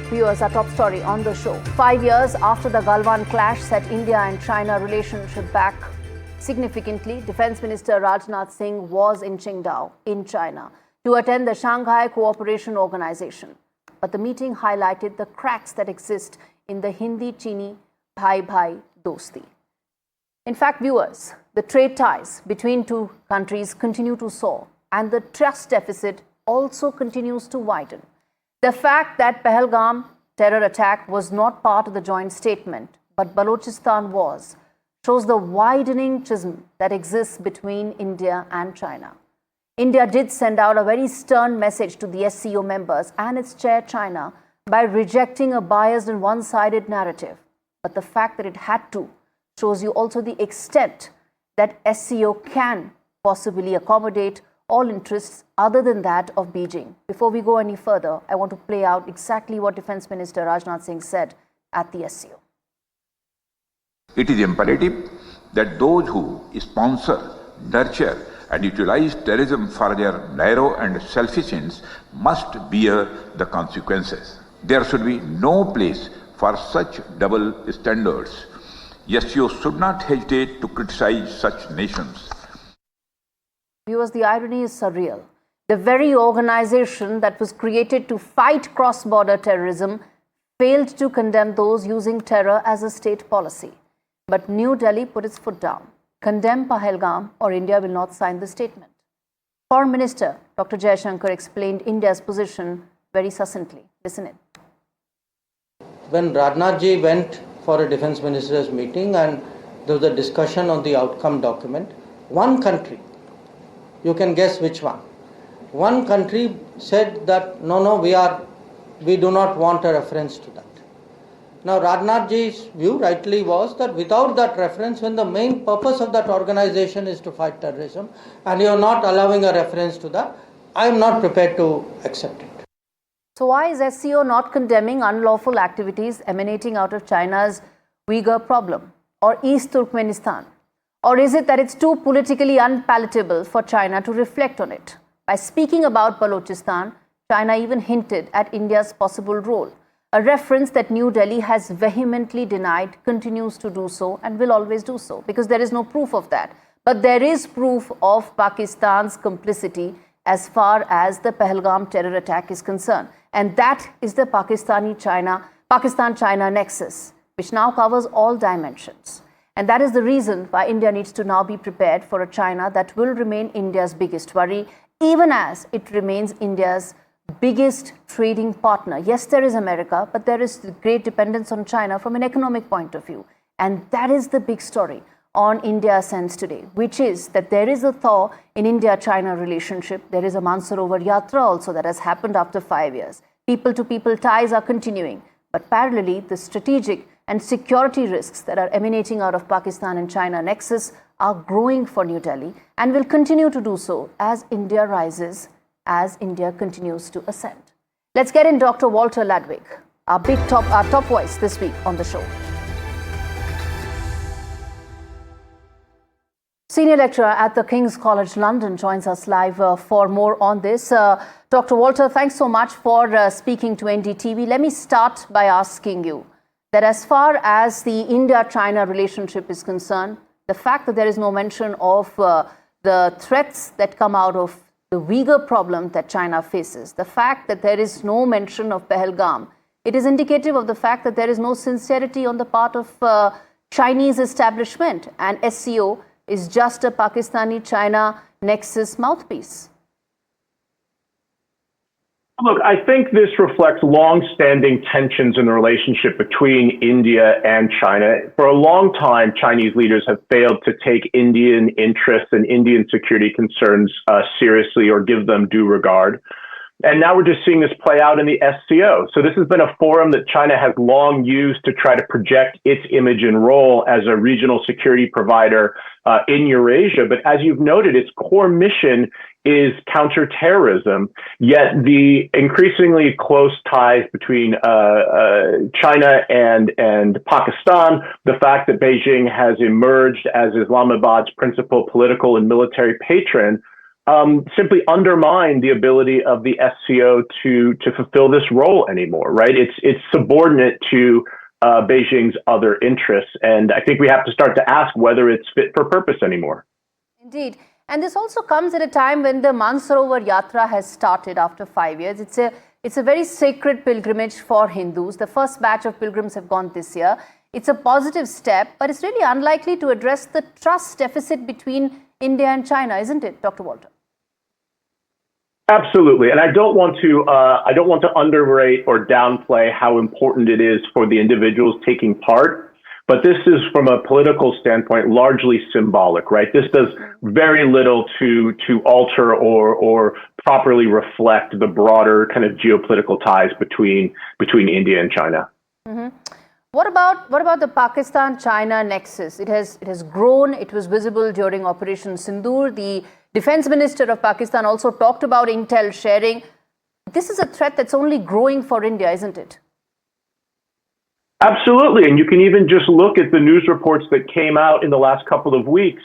Viewers, our top story on the show. 5 years after the Galwan clash set India and China relationship back significantly, Defence Minister Rajnath Singh was in Qingdao in China to attend the Shanghai Cooperation Organization. But the meeting highlighted the cracks that exist in the Hindi-Chini Bhai-Bhai Dosti. In fact, viewers, the trade ties between two countries continue to soar and the trust deficit also continues to widen. The fact that Pahalgam terror attack was not part of the joint statement, but Balochistan was, shows the widening schism that exists between India and China. India did send out a very stern message to the SCO members and its chair China by rejecting a biased and one-sided narrative. But the fact that it had to shows you also the extent that SCO can possibly accommodate all interests other than that of Beijing. Before we go any further, I want to play out exactly what Defence Minister Rajnath Singh said at the SCO. It is imperative that those who sponsor, nurture and utilize terrorism for their narrow and selfish ends must bear the consequences. There should be no place for such double standards. SCO should not hesitate to criticize such nations. Viewers, the irony is surreal. The very organization that was created to fight cross-border terrorism failed to condemn those using terror as a state policy. But New Delhi put its foot down. Condemn Pahalgam or India will not sign the statement. Foreign Minister Dr. Jaishankar explained India's position very succinctly. Listen in. When Rajnath ji went for a defense ministers meeting and there was a discussion on the outcome document, one country, you can guess which one country said that no, we do not want a reference to that. Now Rajnath ji's view rightly was that without that reference, when the main purpose of that organization is to fight terrorism and you are not allowing a reference to that, I am not prepared to accept it. So why is SCO not condemning unlawful activities emanating out of China's Uyghur problem or East Turkmenistan? Or is it that it's too politically unpalatable for China to reflect on it? By speaking about Balochistan, China even hinted at India's possible role, a reference that New Delhi has vehemently denied, continues to do so and will always do so because there is no proof of that. But there is proof of Pakistan's complicity as far as the Pahalgam terror attack is concerned. And that is the Pakistan-China nexus, which now covers all dimensions. And that is the reason why India needs to now be prepared for a China that will remain India's biggest worry, even as it remains India's biggest trading partner. Yes, there is America, but there is great dependence on China from an economic point of view. And that is the big story on India Ascends today, which is that there is a thaw in India-China relationship. There is a Mansarovar Yatra also that has happened after 5 years. People-to-people ties are continuing. But parallelly, the strategic and security risks that are emanating out of Pakistan and China nexus are growing for New Delhi and will continue to do so as India rises, as India continues to ascend. Let's get in Dr. Walter Ladwig, our top voice this week on the show. Senior lecturer at the King's College London joins us live for more on this. Dr. Walter, thanks so much for speaking to NDTV. Let me start by asking you that as far as the India-China relationship is concerned, the fact that there is no mention of the threats that come out of the Uyghur problem that China faces, the fact that there is no mention of Pahalgam, it is indicative of the fact that there is no sincerity on the part of Chinese establishment, and SCO is just a Pakistani-China nexus mouthpiece. Look, I think this reflects long-standing tensions in the relationship between India and China. For a long time, Chinese leaders have failed to take Indian interests and Indian security concerns seriously or give them due regard. And now we're just seeing this play out in the SCO. So this has been a forum that China has long used to try to project its image and role as a regional security provider in Eurasia. But as you've noted, its core mission is counterterrorism. Yet the increasingly close ties between China and Pakistan, the fact that Beijing has emerged as Islamabad's principal political and military patron, simply undermine the ability of the SCO to fulfill this role anymore, right? It's subordinate to Beijing's other interests. And I think we have to start to ask whether it's fit for purpose anymore. Indeed. And this also comes at a time when the Mansarovar Yatra has started after 5 years. It's a very sacred pilgrimage for Hindus. The first batch of pilgrims have gone this year. It's a positive step, but it's really unlikely to address the trust deficit between India and China, isn't it, Dr. Walter? Absolutely, and I don't want to underrate or downplay how important it is for the individuals taking part. But this is, from a political standpoint, largely symbolic, right? This does very little to alter or properly reflect the broader kind of geopolitical ties between India and China. Mm-hmm. What about the Pakistan-China nexus? It has grown. It was visible during Operation Sindoor. The Defense Minister of Pakistan also talked about intel sharing. This is a threat that's only growing for India, isn't it? Absolutely, and you can even just look at the news reports that came out in the last couple of weeks,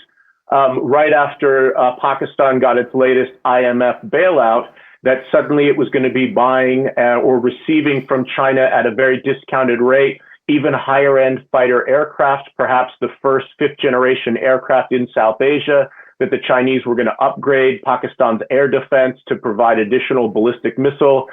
right after Pakistan got its latest IMF bailout, that suddenly it was going to be buying or receiving from China at a very discounted rate, even higher-end fighter aircraft, perhaps the first fifth-generation aircraft in South Asia, that the Chinese were going to upgrade Pakistan's air defense to provide additional ballistic missile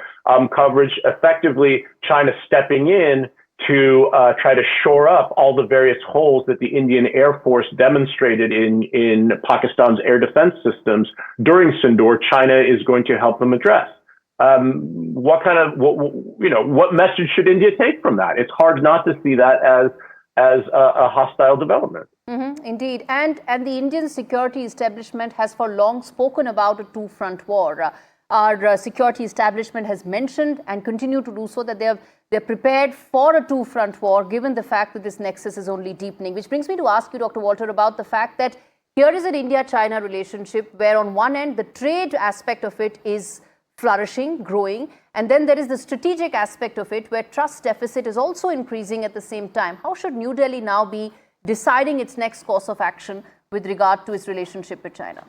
coverage, effectively China stepping in to try to shore up all the various holes that the Indian Air Force demonstrated in Pakistan's air defense systems during Sindoor. China is going to help them address. What message should India take from that? It's hard not to see that as a hostile development. Mm-hmm, indeed, and the Indian security establishment has for long spoken about a two-front war. Our security establishment has mentioned and continue to do so that they're prepared for a two-front war, given the fact that this nexus is only deepening. Which brings me to ask you, Dr. Walter, about the fact that here is an India-China relationship where on one end, the trade aspect of it is flourishing, growing, and then there is the strategic aspect of it where trust deficit is also increasing at the same time. How should New Delhi now be deciding its next course of action with regard to its relationship with China?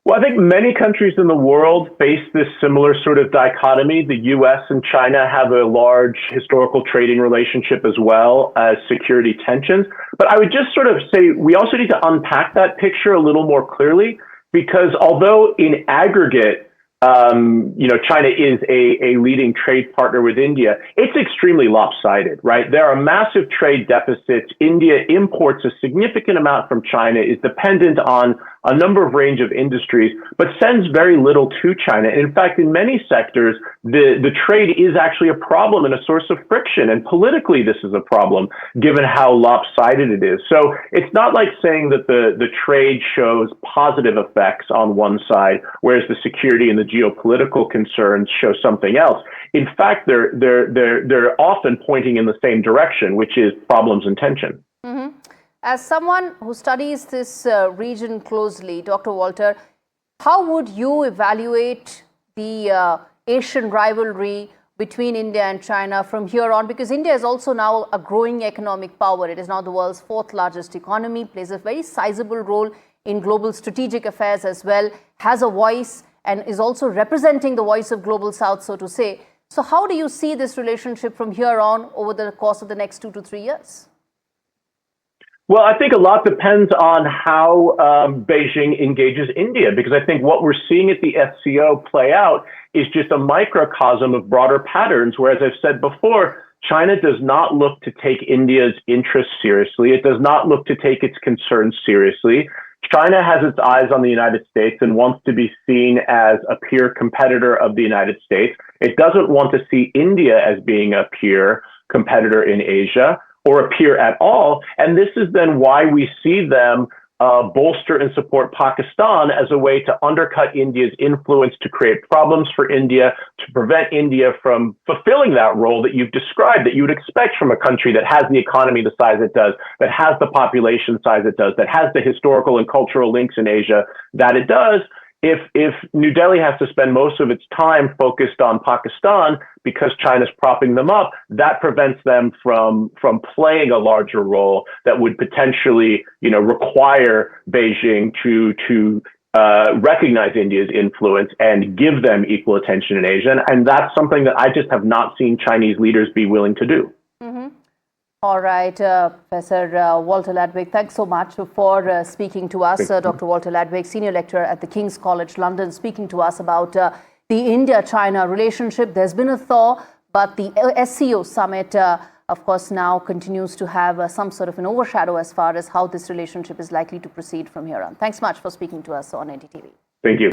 Well, I think many countries in the world face this similar sort of dichotomy. The U.S. and China have a large historical trading relationship as well as security tensions. But I would just sort of say we also need to unpack that picture a little more clearly, because although in aggregate, China is a leading trade partner with India, it's extremely lopsided, right? There are massive trade deficits. India imports a significant amount from China, is dependent on a number of range of industries, but sends very little to China. And in fact, in many sectors, the trade is actually a problem and a source of friction. And politically, this is a problem, given how lopsided it is. So it's not like saying that the trade shows positive effects on one side, whereas the security and the geopolitical concerns show something else. In fact, they're often pointing in the same direction, which is problems and tension. Mm-hmm. As someone who studies this region closely, Dr. Walter, how would you evaluate the Asian rivalry between India and China from here on? Because India is also now a growing economic power. It is now the world's fourth largest economy, plays a very sizable role in global strategic affairs as well, has a voice and is also representing the voice of Global South, so to say. So how do you see this relationship from here on over the course of the next 2 to 3 years? Well, I think a lot depends on how Beijing engages India, because I think what we're seeing at the SCO play out is just a microcosm of broader patterns, where, as I've said before, China does not look to take India's interests seriously. It does not look to take its concerns seriously. China has its eyes on the United States and wants to be seen as a peer competitor of the United States. It doesn't want to see India as being a peer competitor in Asia, or appear at all. And this is then why we see them bolster and support Pakistan as a way to undercut India's influence, to create problems for India, to prevent India from fulfilling that role that you've described, that you would expect from a country that has the economy the size it does, that has the population size it does, that has the historical and cultural links in Asia that it does. If New Delhi has to spend most of its time focused on Pakistan because China's propping them up, that prevents them from playing a larger role that would potentially, require Beijing to recognize India's influence and give them equal attention in Asia. And that's something that I just have not seen Chinese leaders be willing to do. All right, Professor Walter Ladwig, thanks so much for speaking to us. Dr. Walter Ladwig, Senior Lecturer at the King's College London, speaking to us about the India-China relationship. There's been a thaw, but the SCO summit, of course, now continues to have some sort of an overshadow as far as how this relationship is likely to proceed from here on. Thanks much for speaking to us on NDTV. Thank you.